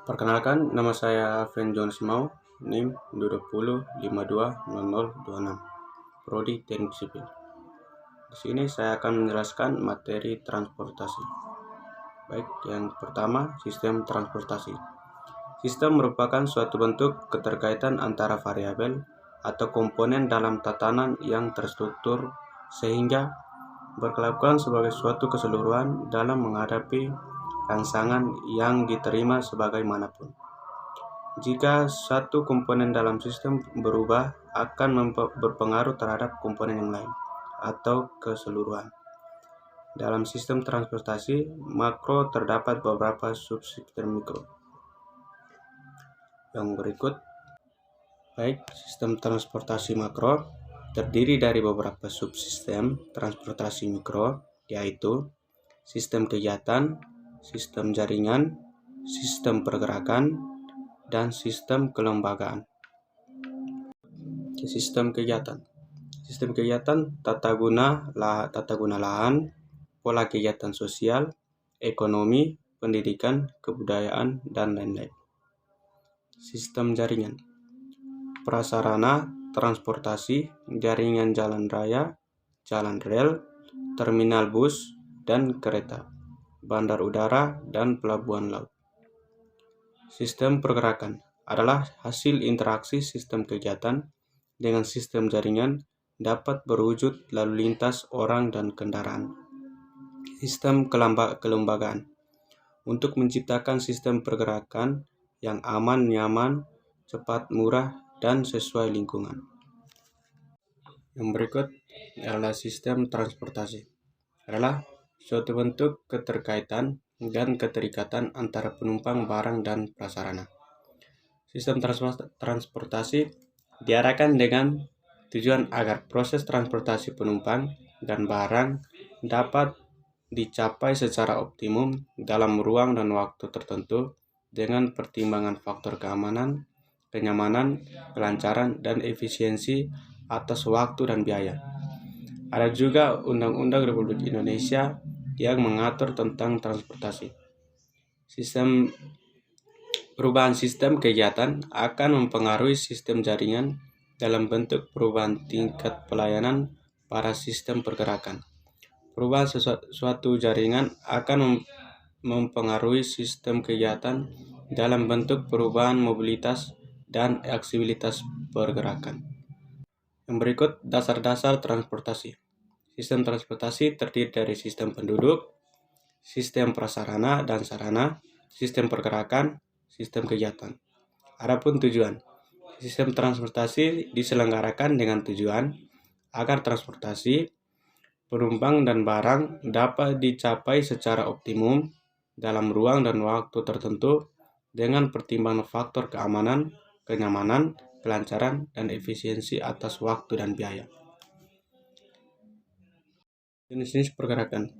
Perkenalkan, nama saya Fren John Simau, NIM 20520026, Prodi Teknik Sipil. Di sini saya akan menjelaskan materi transportasi. Baik, yang pertama, sistem transportasi. Sistem merupakan suatu bentuk keterkaitan antara variabel atau komponen dalam tatanan yang terstruktur sehingga berkelakuan sebagai suatu keseluruhan dalam menghadapi rangsangan yang diterima sebagaimanapun. Jika satu komponen dalam sistem berubah, akan berpengaruh terhadap komponen yang lain atau keseluruhan. Dalam sistem transportasi makro terdapat beberapa subsistem mikro. Yang berikut, baik, sistem transportasi makro terdiri dari beberapa subsistem transportasi mikro, yaitu sistem kegiatan, sistem jaringan, sistem pergerakan, dan sistem kelembagaan. Sistem kegiatan. Sistem kegiatan tata guna lahan, pola kegiatan sosial, ekonomi, pendidikan, kebudayaan, dan lain-lain. Sistem jaringan. Prasarana transportasi, jaringan jalan raya, jalan rel, terminal bus dan kereta, bandar udara, dan pelabuhan laut. Sistem pergerakan adalah hasil interaksi sistem kegiatan dengan sistem jaringan dapat berwujud lalu lintas orang dan kendaraan. Sistem kelembagaan untuk menciptakan sistem pergerakan yang aman, nyaman, cepat, murah, dan sesuai lingkungan. Yang berikut adalah sistem transportasi. Adalah suatu bentuk keterkaitan dan keterikatan antara penumpang, barang, dan prasarana. Sistem transportasi diarahkan dengan tujuan agar proses transportasi penumpang dan barang dapat dicapai secara optimum dalam ruang dan waktu tertentu dengan pertimbangan faktor keamanan, kenyamanan, kelancaran, dan efisiensi atas waktu dan biaya. Ada juga Undang-Undang Republik Indonesia yang mengatur tentang transportasi. Perubahan sistem kegiatan akan mempengaruhi sistem jaringan dalam bentuk perubahan tingkat pelayanan pada sistem pergerakan. Perubahan suatu jaringan akan mempengaruhi sistem kegiatan dalam bentuk perubahan mobilitas dan aksibilitas pergerakan. Yang berikut dasar-dasar transportasi. Sistem transportasi terdiri dari sistem penduduk, sistem prasarana dan sarana, sistem pergerakan, sistem kegiatan. Adapun tujuan, sistem transportasi diselenggarakan dengan tujuan agar transportasi penumpang dan barang dapat dicapai secara optimum dalam ruang dan waktu tertentu dengan pertimbangan faktor keamanan, kenyamanan, kelancaran, dan efisiensi atas waktu dan biaya. Jenis-jenis pergerakan.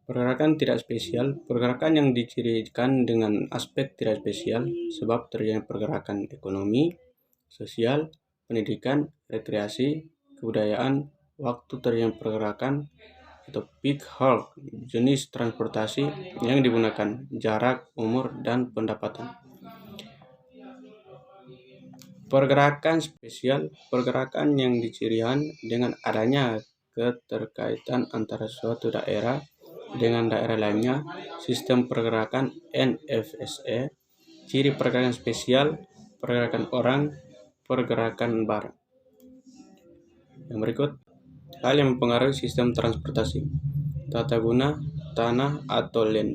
Pergerakan tidak spesial, pergerakan yang dicirikan dengan aspek tidak spesial sebab terjadi pergerakan ekonomi, sosial, pendidikan, rekreasi, kebudayaan, waktu terjadi pergerakan atau peak haul, jenis transportasi yang digunakan, jarak, umur, dan pendapatan. Pergerakan spesial, pergerakan yang dicirikan dengan adanya keterkaitan antara suatu daerah dengan daerah lainnya, sistem pergerakan NFSE, ciri pergerakan spesial, pergerakan orang, pergerakan barang. Yang berikut, hal yang mempengaruhi sistem transportasi. Tata guna tanah atau land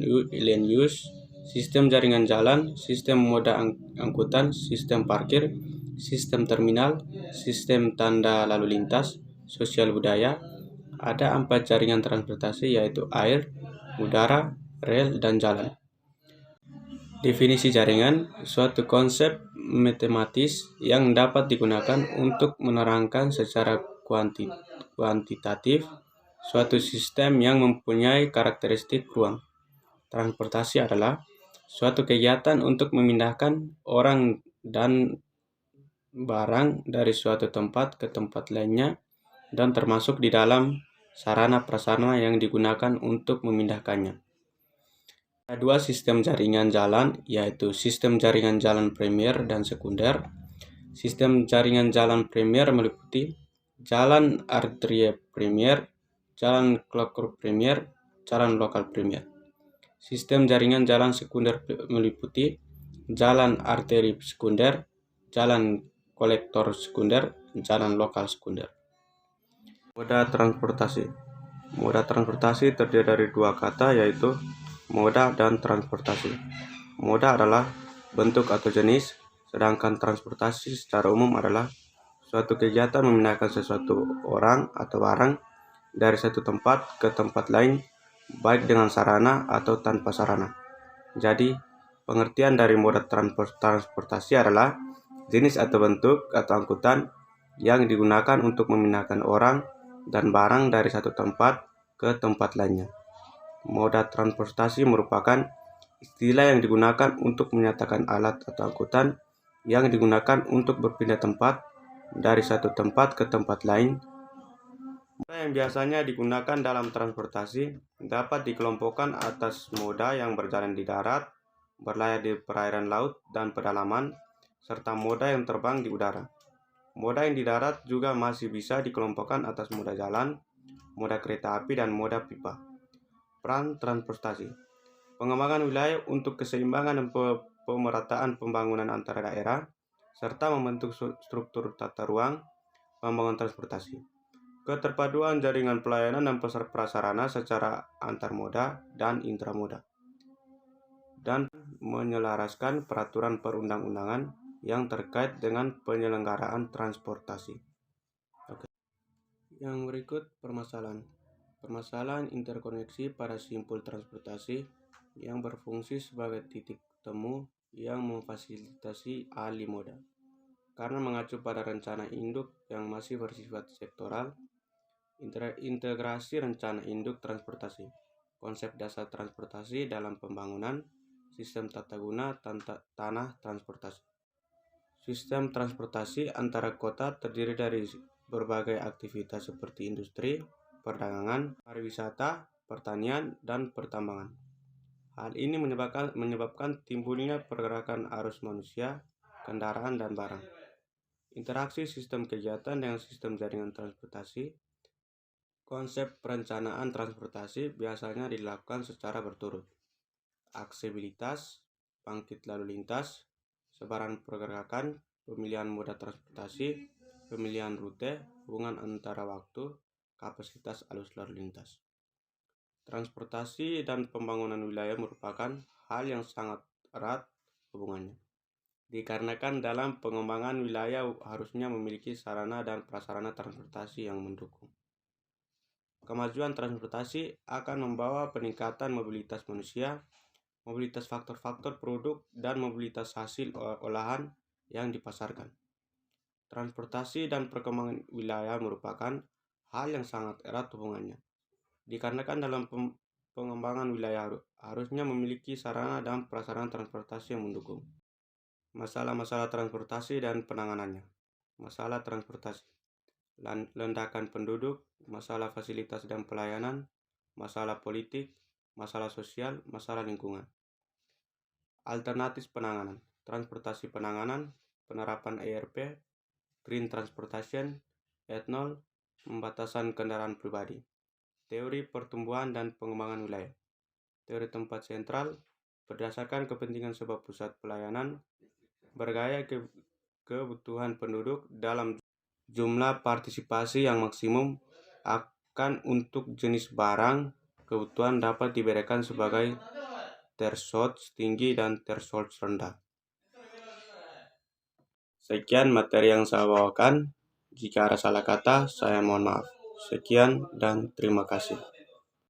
use, sistem jaringan jalan, sistem moda angkutan, sistem parkir, sistem terminal, sistem tanda lalu lintas, sosial budaya. Ada 4 jaringan transportasi yaitu air, udara, rel, dan jalan. Definisi jaringan, suatu konsep matematis yang dapat digunakan untuk menerangkan secara kuantitatif suatu sistem yang mempunyai karakteristik ruang. Transportasi adalah suatu kegiatan untuk memindahkan orang dan barang dari suatu tempat ke tempat lainnya dan termasuk di dalam sarana prasarana yang digunakan untuk memindahkannya. Ada dua sistem jaringan jalan, yaitu sistem jaringan jalan primer dan sekunder. Sistem jaringan jalan primer meliputi jalan arteria primer, jalan klakor primer, jalan lokal primer. Sistem jaringan jalan sekunder meliputi jalan arteri sekunder, jalan kolektor sekunder, jalan lokal sekunder. Moda transportasi. Moda transportasi terdiri dari dua kata, yaitu moda dan transportasi. Moda adalah bentuk atau jenis, sedangkan transportasi secara umum adalah suatu kegiatan memindahkan sesuatu orang atau barang dari satu tempat ke tempat lain, baik dengan sarana atau tanpa sarana. Jadi, pengertian dari moda transportasi adalah jenis atau bentuk atau angkutan yang digunakan untuk memindahkan orang dan barang dari satu tempat ke tempat lainnya. Moda transportasi merupakan istilah yang digunakan untuk menyatakan alat atau angkutan yang digunakan untuk berpindah tempat dari satu tempat ke tempat lain. Moda yang biasanya digunakan dalam transportasi dapat dikelompokkan atas moda yang berjalan di darat, berlayar di perairan laut dan pedalaman, serta moda yang terbang di udara. Moda yang di darat juga masih bisa dikelompokkan atas moda jalan, moda kereta api, dan moda pipa. Peran transportasi. Pengembangan wilayah untuk keseimbangan dan pemerataan pembangunan antara daerah, serta membentuk struktur tata ruang pembangunan transportasi. Keterpaduan jaringan pelayanan dan prasarana secara antar moda dan intramoda. Dan menyelaraskan peraturan perundang-undangan yang terkait dengan penyelenggaraan transportasi. Yang berikut permasalahan. Permasalahan interkoneksi pada simpul transportasi yang berfungsi sebagai titik temu yang memfasilitasi alih moda. Karena mengacu pada rencana induk yang masih bersifat sektoral, integrasi rencana induk transportasi, konsep dasar transportasi dalam pembangunan, sistem tata guna tanah transportasi. Sistem transportasi antara kota terdiri dari berbagai aktivitas seperti industri, perdagangan, pariwisata, pertanian, dan pertambangan. Hal ini menyebabkan timbulnya pergerakan arus manusia, kendaraan, dan barang. Interaksi sistem kegiatan dengan sistem jaringan transportasi. Konsep perencanaan transportasi biasanya dilakukan secara berturut. Aksesibilitas, bangkit lalu lintas, sebaran pergerakan, pemilihan moda transportasi, pemilihan rute, hubungan antara waktu, kapasitas arus lalu lintas. Transportasi dan pembangunan wilayah merupakan hal yang sangat erat hubungannya. Dikarenakan dalam pengembangan wilayah harusnya memiliki sarana dan prasarana transportasi yang mendukung. Kemajuan transportasi akan membawa peningkatan mobilitas manusia, mobilitas faktor-faktor produk, dan mobilitas hasil olahan yang dipasarkan. Transportasi dan perkembangan wilayah merupakan hal yang sangat erat hubungannya. Dikarenakan dalam pengembangan wilayah harusnya memiliki sarana dan prasarana transportasi yang mendukung. Masalah-masalah transportasi dan penanganannya. Masalah transportasi. Ledakan penduduk, masalah fasilitas dan pelayanan, masalah politik, masalah sosial, masalah lingkungan. Alternatif penanganan. Transportasi penanganan, penerapan ERP, Green Transportation, ethanol, pembatasan kendaraan pribadi. Teori pertumbuhan dan pengembangan wilayah. Teori tempat sentral, berdasarkan kepentingan sebab pusat pelayanan, bergaya kebutuhan penduduk dalam jumlah partisipasi yang maksimum akan untuk jenis barang kebutuhan dapat diberikan sebagai threshold tinggi dan threshold rendah. Sekian materi yang saya bawakan. Jika ada salah kata, saya mohon maaf. Sekian dan terima kasih.